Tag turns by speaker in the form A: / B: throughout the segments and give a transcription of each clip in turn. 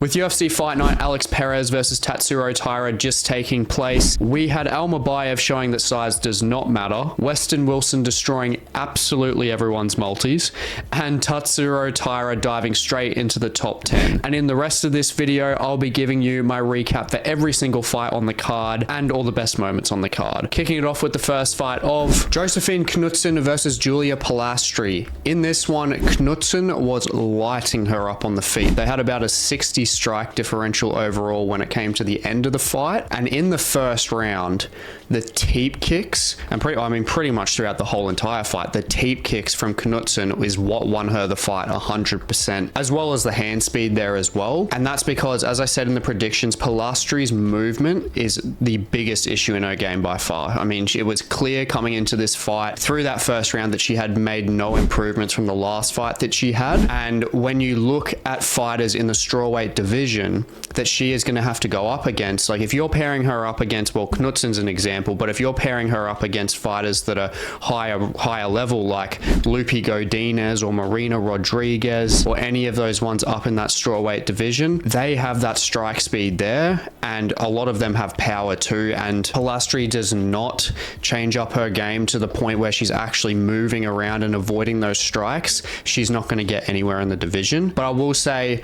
A: With UFC Fight Night, Alex Perez versus Tatsuro Taira just taking place, we had Almabayev showing that size does not matter, Weston Wilson destroying absolutely everyone's multis, and Tatsuro Taira diving straight into the top 10. And in the rest of this video, I'll be giving you my recap for every single fight on the card and all the best moments on the card. Kicking it off with the first fight of Josefine Knutsson versus Julia Polastri. In this one, Knutsson was lighting her up on the feet. They had about a 60 strike differential overall when it came to the end of the fight, and in the first round the teep kicks, and pretty much throughout the whole entire fight, the teep kicks from Knutsson is what won her the fight 100%, as well as the hand speed there as well. And that's because, as I said in the predictions, Polastri's movement is the biggest issue in her game by far. I mean, it was clear coming into this fight through that first round that she had made no improvements from the last fight that she had. And when you look at fighters in the strawweight division that she is going to have to go up against, like if you're pairing her up against, well, Knutsson's an example, but if you're pairing her up against fighters that are higher level, like Lupi Godinez or Marina Rodriguez or any of those ones up in that strawweight division, they have that strike speed there, and a lot of them have power too. And Polastri does not change up her game to the point where she's actually moving around and avoiding those strikes. She's not going to get anywhere in the division. But I will say,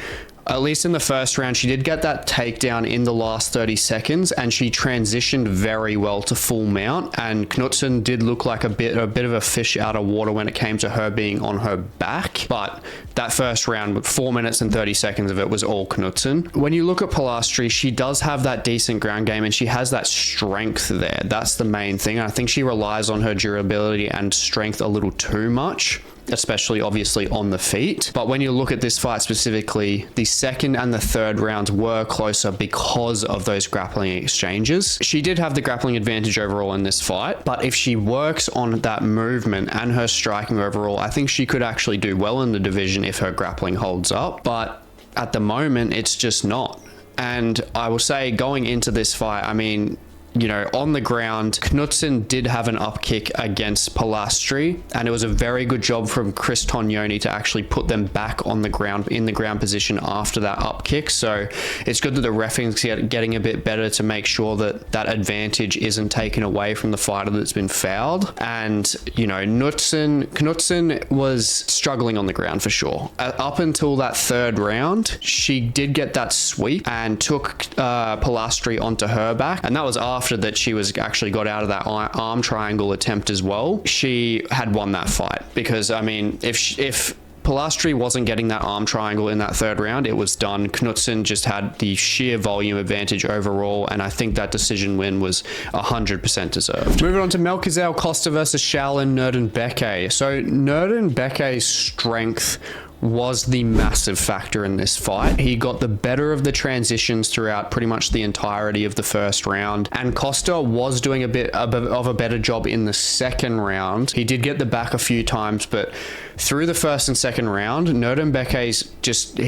A: at least in the first round, she did get that takedown in the last 30 seconds, and she transitioned very well to full mount. And Knutsson did look like a bit of a fish out of water when it came to her being on her back. But that first round, with 4 minutes and 30 seconds of it, was all Knutsson. When you look at Polastri, she does have that decent ground game, and she has that strength there. That's the main thing. I think she relies on her durability and strength a little too much, especially obviously on the feet. But when you look at this fight specifically, the second and the third rounds were closer because of those grappling exchanges. She did have the grappling advantage overall in this fight, but if she works on that movement and her striking overall, I think she could actually do well in the division if her grappling holds up. But at the moment, it's just not. And I will say, going into this fight, I mean, you know, on the ground, Knutsson did have an up kick against Polastri, and it was a very good job from Chris Tognoni to actually put them back on the ground, in the ground position after that up kick. So it's good that the referee's getting a bit better to make sure that that advantage isn't taken away from the fighter that's been fouled. And, you know, Knutsson was struggling on the ground for sure. Up until that third round, she did get that sweep and took Polastri onto her back, and that was after that she was actually got out of that arm triangle attempt as well. She had won that fight, because I mean, if Polastri wasn't getting that arm triangle in that third round, it was done. Knutsson just had the sheer volume advantage overall, and I think that decision win was 100% deserved. Moving on to Melquizael Costa versus Shayilan Nuerdanbieke. So Nuerdanbieke's strength was the massive factor in this fight. He got the better of the transitions throughout pretty much the entirety of the first round, and Costa was doing a bit of a better job in the second round. He did get the back a few times, but through the first and second round, Nuerdanbieke's just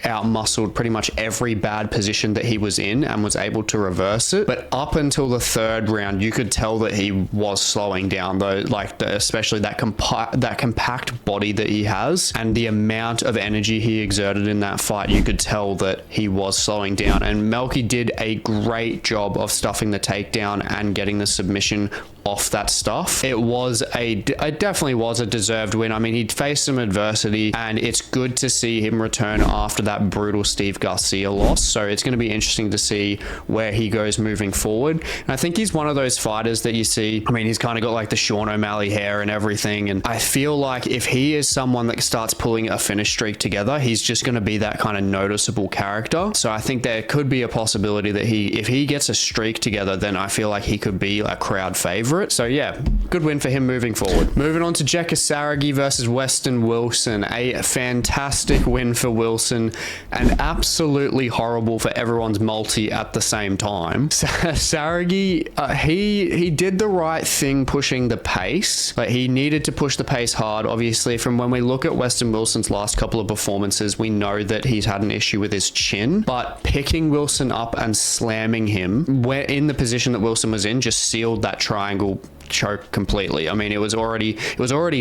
A: out-muscled pretty much every bad position that he was in and was able to reverse it. But up until the third round, you could tell that he was slowing down, though, like especially that compact body that he has and the amount of energy he exerted in that fight. You could tell that he was slowing down, and Melky did a great job of stuffing the takedown and getting the submission off that stuff. It definitely was a deserved win. I mean, he'd faced some adversity, and it's good to see him return after that brutal Steve Garcia loss. So it's going to be interesting to see where he goes moving forward. And I think he's one of those fighters that you see, I mean, he's kind of got like the Sean O'Malley hair and everything. And I feel like if he is someone that starts pulling a finish streak together, he's just going to be that kind of noticeable character. So I think there could be a possibility that if he gets a streak together, then I feel like he could be a crowd favorite. So yeah, good win for him moving forward. Moving on to Jeka Saragih versus Weston Wilson. A fantastic win for Wilson, and absolutely horrible for everyone's multi at the same time. Saragih, he did the right thing pushing the pace. Like, he needed to push the pace hard. Obviously, from when we look at Weston Wilson's last couple of performances, we know that he's had an issue with his chin, but picking Wilson up and slamming him where in the position that Wilson was in just sealed that triangle choke completely. I mean, it was already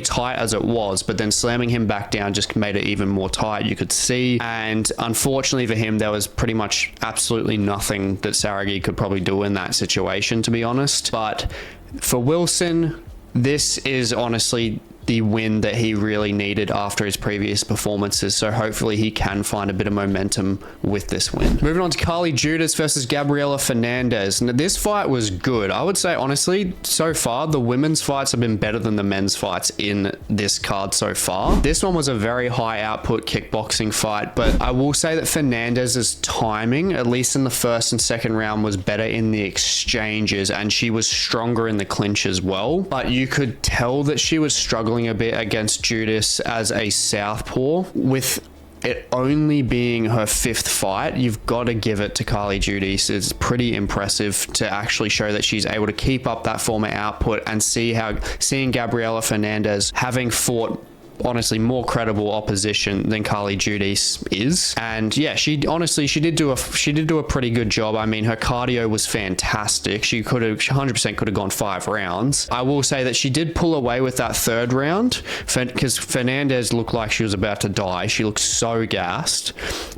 A: tight as it was, but then slamming him back down just made it even more tight, you could see. And unfortunately for him, there was pretty much absolutely nothing that Saragih could probably do in that situation, to be honest. But for Wilson, this is honestly the win that he really needed after his previous performances, so hopefully he can find a bit of momentum with this win. Moving on to Carli Judice versus Gabriella Fernandes. Now, this fight was good. I would say, honestly, so far, the women's fights have been better than the men's fights in this card so far. This one was a very high output kickboxing fight, but I will say that Fernandes's timing, at least in the first and second round, was better in the exchanges, and she was stronger in the clinch as well. But you could tell that she was struggling a bit against Judice as a southpaw. With it only being her 5th fight, you've got to give it to Carli Judice. It's pretty impressive to actually show that she's able to keep up that form of output, and seeing Gabriella Fernandes having fought honestly more credible opposition than Carli Judice is. And yeah, she did do a pretty good job. I mean, her cardio was fantastic. She 100% could have gone 5 rounds. I will say that she did pull away with that 3rd round because Fernandes looked like she was about to die. She looked so gassed.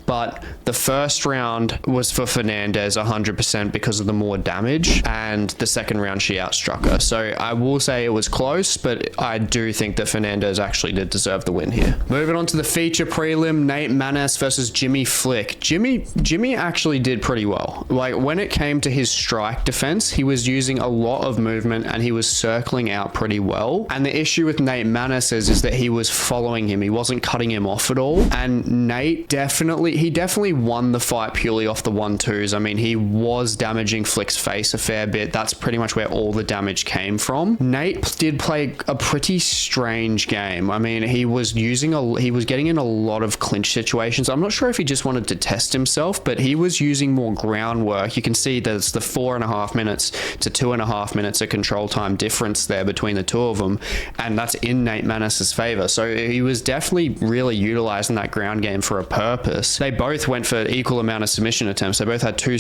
A: But the first round was for Fernandes 100% because of the more damage, and the second round she outstruck her. So I will say it was close, but I do think that Fernandes actually did deserve the win here. Moving on to the feature prelim, Nate Maness versus Jimmy Flick. Jimmy actually did pretty well. Like, when it came to his strike defense, he was using a lot of movement and he was circling out pretty well. And the issue with Nate Maness is that he was following him. He wasn't cutting him off at all. And Nate definitely won the fight purely off the 1-2s. I mean, he was damaging Flick's face a fair bit. That's pretty much where all the damage came from. Nate did play a pretty strange game. I mean, he was getting in a lot of clinch situations. I'm not sure if he just wanted to test himself, but he was using more groundwork. You can see there's the 4.5 minutes to 2.5 minutes of control time difference there between the two of them, and that's in Nate Maness's favor. So he was definitely really utilizing that ground game for a purpose. They both went for equal amount of submission attempts. They both had two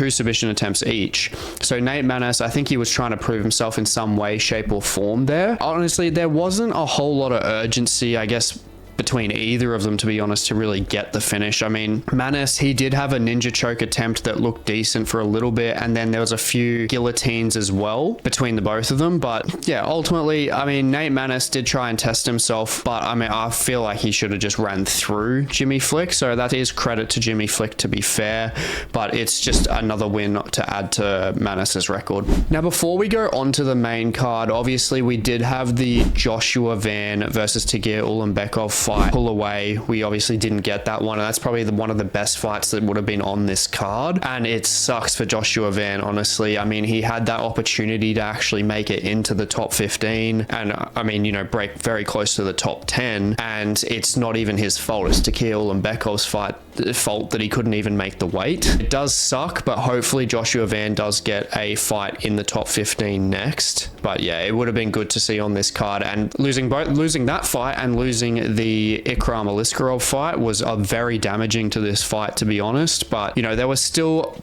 A: submission attempts each. So Nate Maness, I think he was trying to prove himself in some way, shape, or form there. Honestly, there wasn't a whole lot of urgency, I guess, between either of them, to be honest, to really get the finish. I mean, Maness, he did have a ninja choke attempt that looked decent for a little bit, and then there was a few guillotines as well between the both of them. But yeah, ultimately, I mean, Nate Maness did try and test himself, but I mean, I feel like he should have just ran through Jimmy Flick. So that is credit to Jimmy Flick, to be fair, but it's just another win to add to Maness's record. Now, before we go on to the main card, obviously we did have the Joshua Van versus Tagir Ulanbekov fight pull away. We obviously didn't get that one, and that's probably one of the best fights that would have been on this card. And it sucks for Joshua Van, honestly. I mean, he had that opportunity to actually make it into the top 15 and I mean, you know, break very close to the top 10, and it's not even his fault. It's Tagir Ulanbekov's fault that he couldn't even make the weight. It does suck, but hopefully Joshua Van does get a fight in the top 15 next. But yeah, it would have been good to see on this card, and losing that fight and losing the Ikram Aliskerov fight was very damaging to this fight, to be honest. But you know, there were still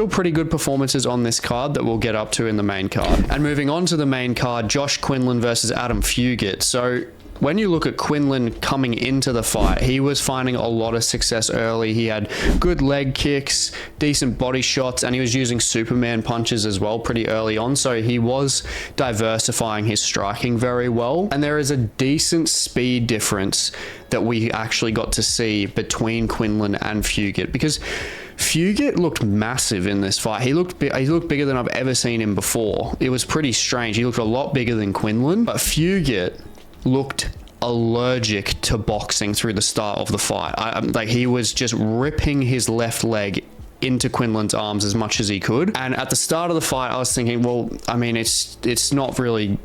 A: pretty good performances on this card that we'll get up to in the main card. And moving on to the main card, Josh Quinlan versus Adam Fugitt. So when you look at Quinlan coming into the fight, he was finding a lot of success early. He had good leg kicks, decent body shots, and he was using Superman punches as well pretty early on. So he was diversifying his striking very well. And there is a decent speed difference that we actually got to see between Quinlan and Fugitt, because Fugitt looked massive in this fight. He looked bigger than I've ever seen him before. It was pretty strange. He looked a lot bigger than Quinlan, but Fugitt looked allergic to boxing through the start of the fight. Like, he was just ripping his left leg into Quinlan's arms as much as he could. And at the start of the fight, I was thinking, well, I mean, it's not really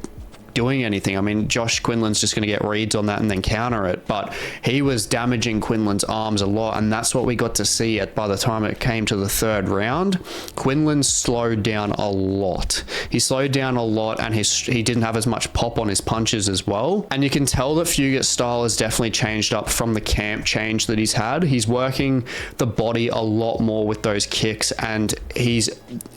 A: doing anything. I mean, Josh Quinlan's just going to get reads on that and then counter it, but he was damaging Quinlan's arms a lot, and that's what we got to see by the time it came to the third round. Quinlan slowed down a lot. He slowed down a lot, and he didn't have as much pop on his punches as well. And you can tell that Fugitt's style has definitely changed up from the camp change that he's had. He's working the body a lot more with those kicks, and he's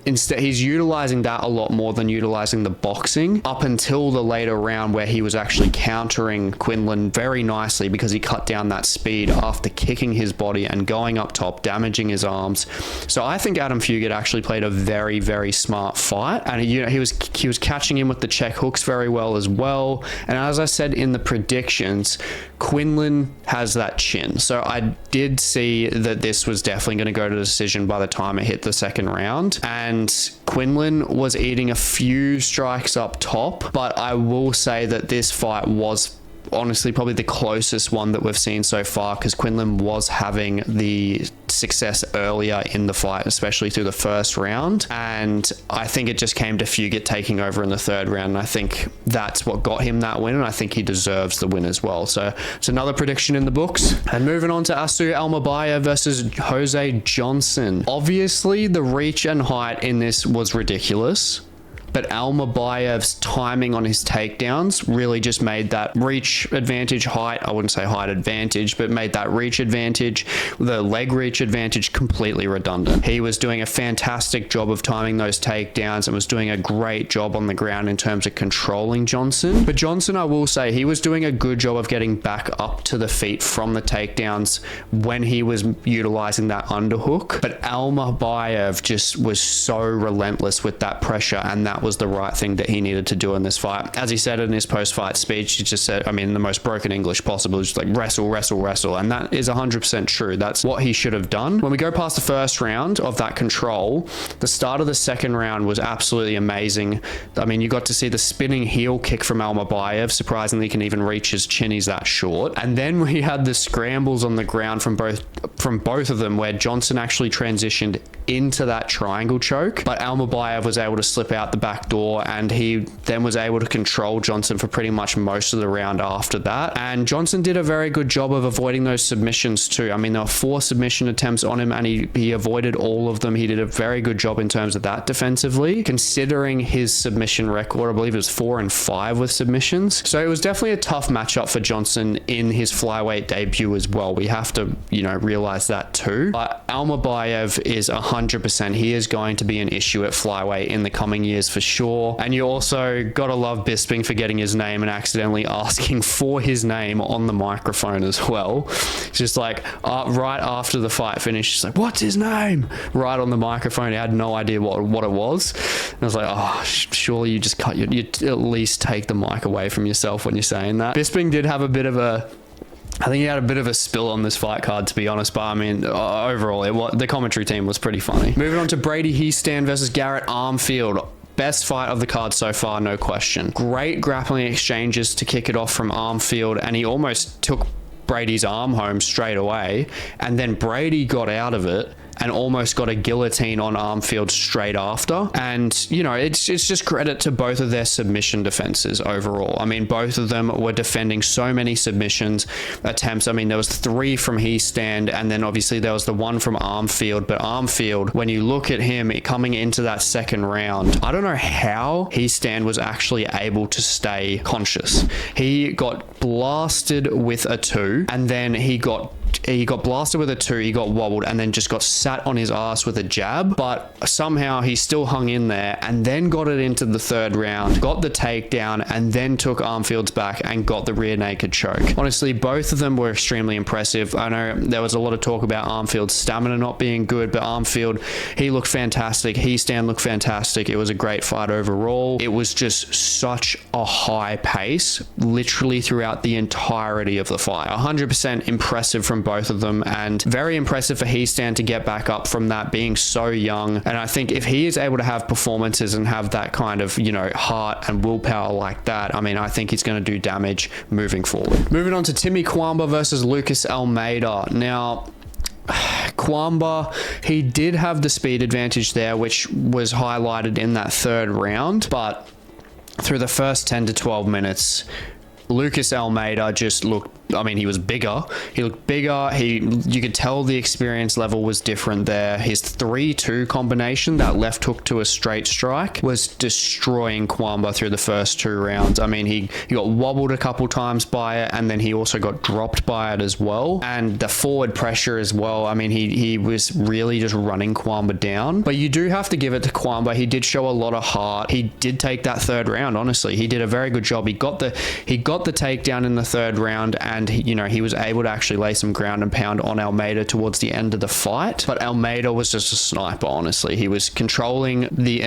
A: utilizing that a lot more than utilizing the boxing up until the later round, where he was actually countering Quinlan very nicely because he cut down that speed after kicking his body and going up top, damaging his arms. So I think Adam Fugitt actually played a very, very smart fight, and he was catching him with the check hooks very well as well. And as I said in the predictions, Quinlan has that chin, so I did see that this was definitely going to go to decision by the time it hit the second round. And Quinlan was eating a few strikes up top, but I will say that this fight was honestly probably the closest one that we've seen so far, because Quinlan was having the success earlier in the fight, especially through the first round, and I think it just came to Fugitt taking over in the third round, and I think that's what got him that win, and I think he deserves the win as well. So it's another prediction in the books. And moving on to Asu Almabayev versus Jose Johnson. Obviously the reach and height in this was ridiculous, but Almabayev's timing on his takedowns really just made that reach advantage, I wouldn't say height advantage, but made that reach advantage, the leg reach advantage, completely redundant. He was doing a fantastic job of timing those takedowns and was doing a great job on the ground in terms of controlling Johnson. But Johnson, I will say, he was doing a good job of getting back up to the feet from the takedowns when he was utilizing that underhook. But Almabayev just was so relentless with that pressure, and that was the right thing that he needed to do in this fight. As he said in his post-fight speech, he just said, I mean, in the most broken English possible, just like wrestle, wrestle, wrestle. And that is 100% true. That's what he should have done. When we go past the first round of that control, the start of the second round was absolutely amazing. I mean, you got to see the spinning heel kick from Almabayev. Surprisingly, he can even reach his chin. He's that short. And then we had the scrambles on the ground from both of them, where Johnson actually transitioned into that triangle choke, but Almabayev was able to slip out the back door, and he then was able to control Johnson for pretty much most of the round after that. And Johnson did a very good job of avoiding those submissions too. I mean, there were 4 submission attempts on him, and he avoided all of them. He did a very good job in terms of that defensively, considering his submission record. I believe it was 4 and 5 with submissions. So it was definitely a tough matchup for Johnson in his flyweight debut as well. We have to, realize that too. But Almabayev is 100%. He is going to be an issue at flyweight in the coming years for sure. And you also gotta love Bisping for getting his name and accidentally asking for his name on the microphone as well. Just like right after the fight finished, he's like, what's his name? Right on the microphone. He had no idea what it was. And I was like, oh, surely you just you at least take the mic away from yourself when you're saying that. Bisping did have I think he had a bit of a spill on this fight card, to be honest, but I mean, overall, the commentary team was pretty funny. Moving on to Brady Hiestand versus Garrett Armfield. Best fight of the card so far, no question. Great grappling exchanges to kick it off from Armfield, and he almost took Brady's arm home straight away, and then Brady got out of it and almost got a guillotine on Armfield straight after. And, it's just credit to both of their submission defenses overall. I mean, both of them were defending so many submissions attempts. I mean, there was 3 from Hiestand, and then obviously there was the 1 from Armfield. But Armfield, when you look at him coming into that second round, I don't know how Hiestand was actually able to stay conscious. He got blasted with a 2, and then he got blasted with a 2, he got wobbled, and then just got sat on his ass with a jab, but somehow he still hung in there and then got it into the third round, got the takedown, and then took Armfield's back and got the rear naked choke. Honestly, both of them were extremely impressive. I know there was a lot of talk about Armfield's stamina not being good, but Armfield, he looked fantastic. Hiestand looked fantastic. It was a great fight overall. It was just such a high pace, literally throughout the entirety of the fight. 100% impressive from both of them, and very impressive for Hiestand to get back up from that, being so young. And I think if he is able to have performances and have that kind of, heart and willpower like that, I mean, I think he's going to do damage moving forward. Moving on to Timmy Cuamba versus Lucas Almeida. Now, Cuamba, he did have the speed advantage there, which was highlighted in that third round, but through the first 10 to 12 minutes, Lucas Almeida just looked, I mean, he was bigger. He looked bigger. You could tell the experience level was different there. His 3-2 combination, that left hook to a straight strike, was destroying Cuamba through the first 2 rounds. I mean, he got wobbled a couple times by it, and then he also got dropped by it as well. And the forward pressure as well. I mean, he was really just running Cuamba down. But you do have to give it to Cuamba. He did show a lot of heart. He did take that 3rd round, honestly. He did a very good job. He got the takedown in the 3rd round, and he was able to actually lay some ground and pound on Almeida towards the end of the fight. But Almeida was just a sniper, honestly. He was controlling the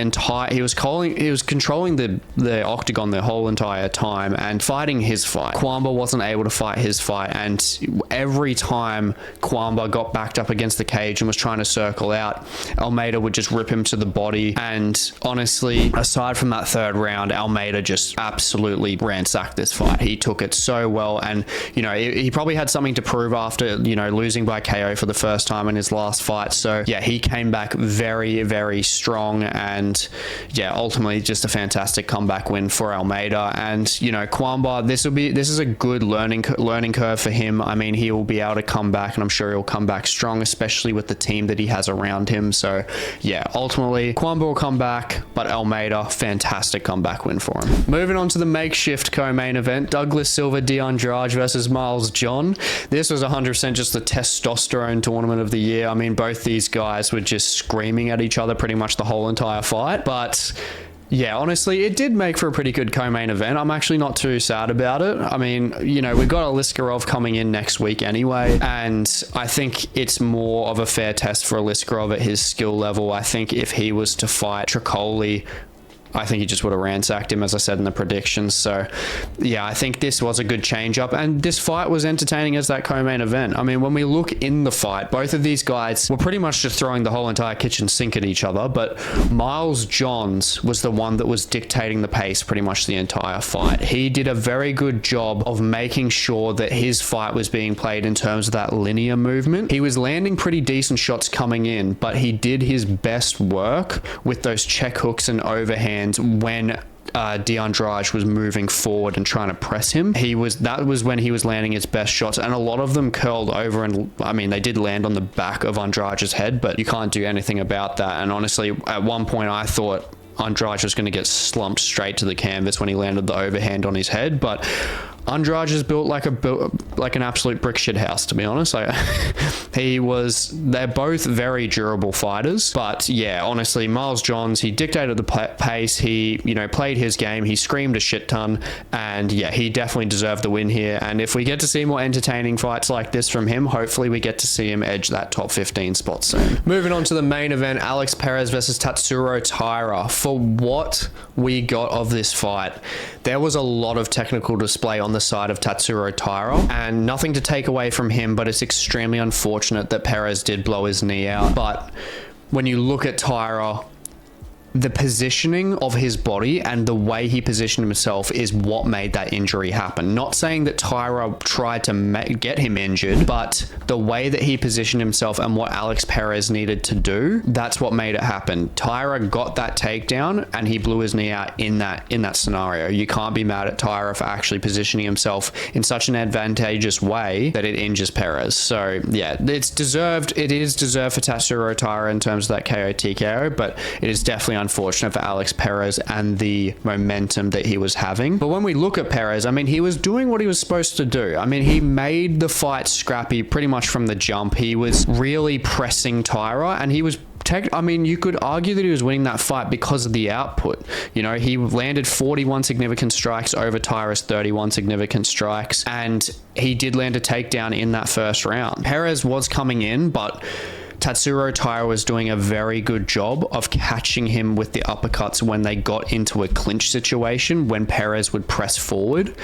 A: octagon the whole entire time and fighting his fight. Cuamba wasn't able to fight his fight, and every time Cuamba got backed up against the cage and was trying to circle out, Almeida would just rip him to the body. And honestly, aside from that 3rd round, Almeida just absolutely ransacked this fight. He took it so well, and he probably had something to prove after losing by KO for the first time in his last fight. So yeah, he came back very, very strong, and yeah, ultimately just a fantastic comeback win for Almeida. And Cuamba, this is a good learning curve for him. I mean, he will be able to come back, and I'm sure he'll come back strong, especially with the team that he has around him. So yeah, ultimately Cuamba will come back, but Almeida, fantastic comeback win for him. Moving on to the makeshift co-main event, Douglas Silva de Andrade versus Miles John. This was 100% just the testosterone tournament of the year. I mean, both these guys were just screaming at each other pretty much the whole entire fight. But yeah, honestly, it did make for a pretty good co-main event. I'm actually not too sad about it. I mean, we've got Aliskerov coming in next week anyway, and I think it's more of a fair test for Aliskerov at his skill level. I think if he was to fight Tricoli, I think he just would have ransacked him, as I said in the predictions. So yeah, I think this was a good change up, and this fight was entertaining as that co-main event. I mean, when we look in the fight, both of these guys were pretty much just throwing the whole entire kitchen sink at each other, but Miles Johns was the one that was dictating the pace pretty much the entire fight. He did a very good job of making sure that his fight was being played in terms of that linear movement. He was landing pretty decent shots coming in, but he did his best work with those check hooks and overhands when de Andrade was moving forward and trying to press him. That was when he was landing his best shots, and a lot of them curled over, and I mean, they did land on the back of Andrade's head, but you can't do anything about that. And honestly, at one point I thought Andrade was going to get slumped straight to the canvas when he landed the overhand on his head, but Andrade is built like an absolute brick shit house, to be honest. They're both very durable fighters. But yeah, honestly, Miles Johns, he dictated the pace. He, played his game. He screamed a shit ton, and yeah, he definitely deserved the win here. And if we get to see more entertaining fights like this from him, hopefully we get to see him edge that top 15 spot soon. Moving on to the main event, Alex Perez versus Tatsuro Taira. For what we got of this fight, there was a lot of technical display on the side of Tatsuro Taira, and nothing to take away from him, but it's extremely unfortunate that Perez did blow his knee out. But when you look at Taira, the positioning of his body and the way he positioned himself is what made that injury happen. Not saying that Taira tried to get him injured, but the way that he positioned himself and what Alex Perez needed to do, that's what made it happen. Taira got that takedown and he blew his knee out in that scenario. You can't be mad at Taira for actually positioning himself in such an advantageous way that it injures Perez. So yeah, it's deserved. It is deserved for Tatsuro Taira in terms of that KO TKO, but it is definitely unfortunate for Alex Perez and the momentum that he was having. But when we look at Perez, I mean, he was doing what he was supposed to do. I mean, he made the fight scrappy pretty much from the jump. He was really pressing Taira, and he was you could argue that he was winning that fight because of the output. He landed 41 significant strikes over Taira's 31 significant strikes, and he did land a takedown in that first round. Perez was coming in, but Tatsuro Taira was doing a very good job of catching him with the uppercuts when they got into a clinch situation when Perez would press forward,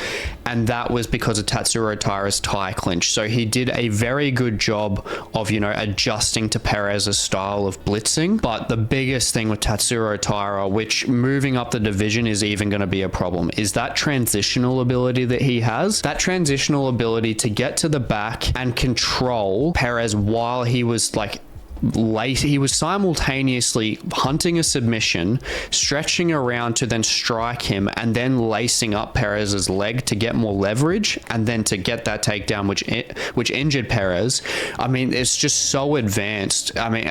A: and that was because of Tatsuro Taira's Thai clinch. So he did a very good job of, adjusting to Perez's style of blitzing. But the biggest thing with Tatsuro Taira, which moving up the division is even going to be a problem, is that transitional ability that he has. That transitional ability to get to the back and control Perez while he was he was simultaneously hunting a submission, stretching around to then strike him, and then lacing up Perez's leg to get more leverage, and then to get that takedown, which injured Perez. I mean, it's just so advanced. I mean,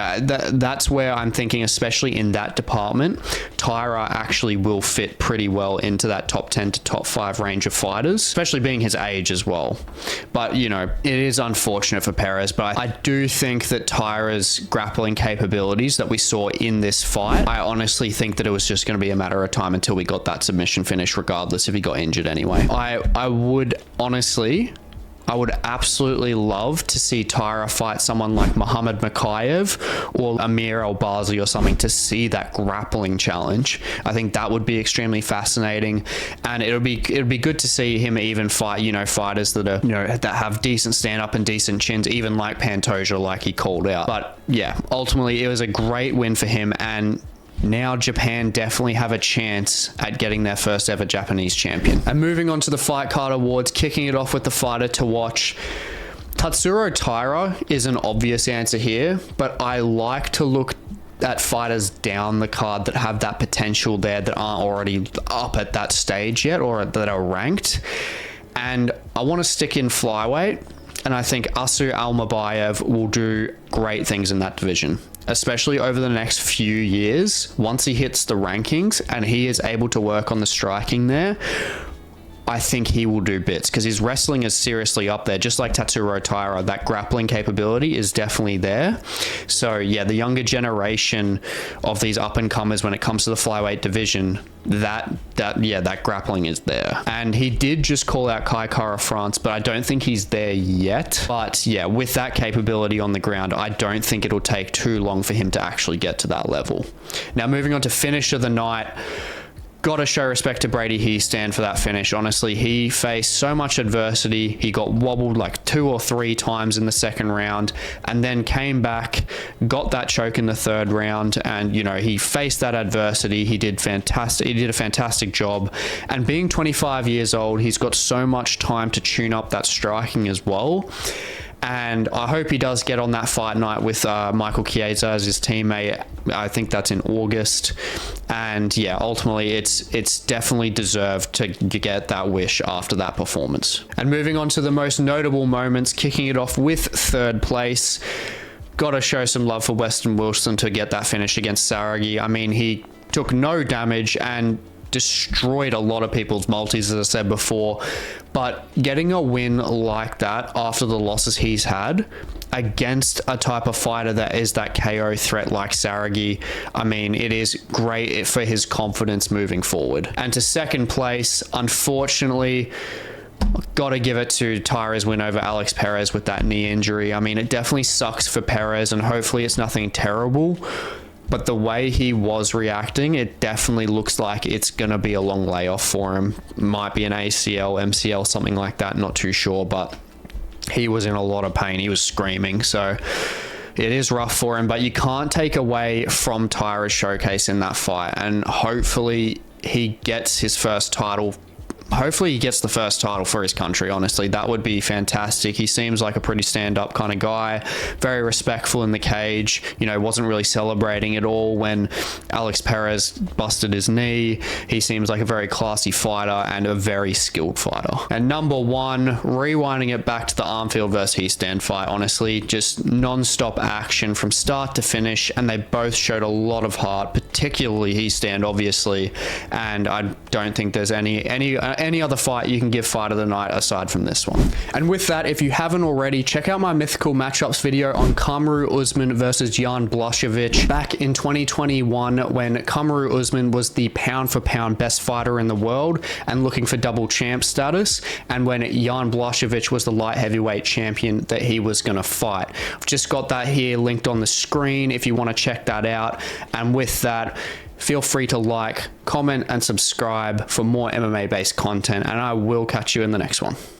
A: that's where I'm thinking, especially in that department, Taira actually will fit pretty well into that top 10 to top 5 range of fighters, especially being his age as well. But, you know, it is unfortunate for Perez, but I do think that Taira's grappling capabilities that we saw in this fight, I honestly think that it was just going to be a matter of time until we got that submission finish, regardless if he got injured anyway. I would absolutely love to see Taira fight someone like Muhammad Mokaev or Amir Albazi or something, to see that grappling challenge. I think that would be extremely fascinating, and it'll be good to see him even fight, you know, fighters that are, you know, that have decent stand up and decent chins, even like Pantoja, like he called out. But yeah, ultimately it was a great win for him, and now Japan definitely have a chance at getting their first ever Japanese champion. And moving on to the Fight Card Awards, kicking it off with the fighter to watch. Tatsuro Taira is an obvious answer here, but I like to look at fighters down the card that have that potential there, that aren't already up at that stage yet, or that are ranked. And I want to stick in flyweight, and I think Asu Almabayev will do great things in that division, especially over the next few years. Once he hits the rankings and he is able to work on the striking there, I think he will do bits, because his wrestling is seriously up there. Just like Tatsuro Taira, that grappling capability is definitely there. So yeah, the younger generation of these up and comers, when it comes to the flyweight division, that grappling is there. And he did just call out Kai Kara France, but I don't think he's there yet. But yeah, with that capability on the ground, I don't think it'll take too long for him to actually get to that level. Now moving on to finish of the night, got to show respect to Brady Hiestand for that finish. Honestly, he faced so much adversity. He got wobbled like 2 or 3 times in the second round, and then came back, got that choke in the third round, and, you know, he faced that adversity. He did fantastic. He did a fantastic job. And being 25 years old, he's got so much time to tune up that striking as well. And I hope he does get on that fight night with Michael Chiesa as his teammate. I think that's in August. And yeah, ultimately it's definitely deserved to get that wish after that performance. And moving on to the most notable moments, kicking it off with third place. Got to show some love for Weston Wilson to get that finish against Saragih. I mean, he took no damage and destroyed a lot of people's multis, as I said before, but getting a win like that after the losses he's had against a type of fighter that is that KO threat like Saragih, I mean, it is great for his confidence moving forward. And to second place, unfortunately, got to give it to Taira's win over Alex Perez with that knee injury. I mean, it definitely sucks for Perez, and hopefully it's nothing terrible. But the way he was reacting, it definitely looks like it's going to be a long layoff for him. Might be an ACL, MCL, something like that. Not too sure, but he was in a lot of pain. He was screaming. So it is rough for him, but you can't take away from Taira's showcase in that fight. And hopefully he gets his first title. Hopefully he gets the first title for his country, honestly. That would be fantastic. He seems like a pretty stand-up kind of guy, very respectful in the cage, you know, wasn't really celebrating at all when Alex Perez busted his knee. He seems like a very classy fighter and a very skilled fighter. And number one, rewinding it back to the Armfield versus Hiestand fight, honestly, just non-stop action from start to finish, and they both showed a lot of heart, particularly Hiestand, obviously, and I don't think there's any other fight you can give fight of the night aside from this one. And with that, if you haven't already, check out my mythical matchups video on Kamaru Usman versus Jan Blachowicz back in 2021, when Kamaru Usman was the pound for pound best fighter in the world and looking for double champ status, and when Jan Blachowicz was the light heavyweight champion that he was going to fight. I've just got that here linked on the screen if you want to check that out. And with that, feel free to like, comment, and subscribe for more MMA based content, and I will catch you in the next one.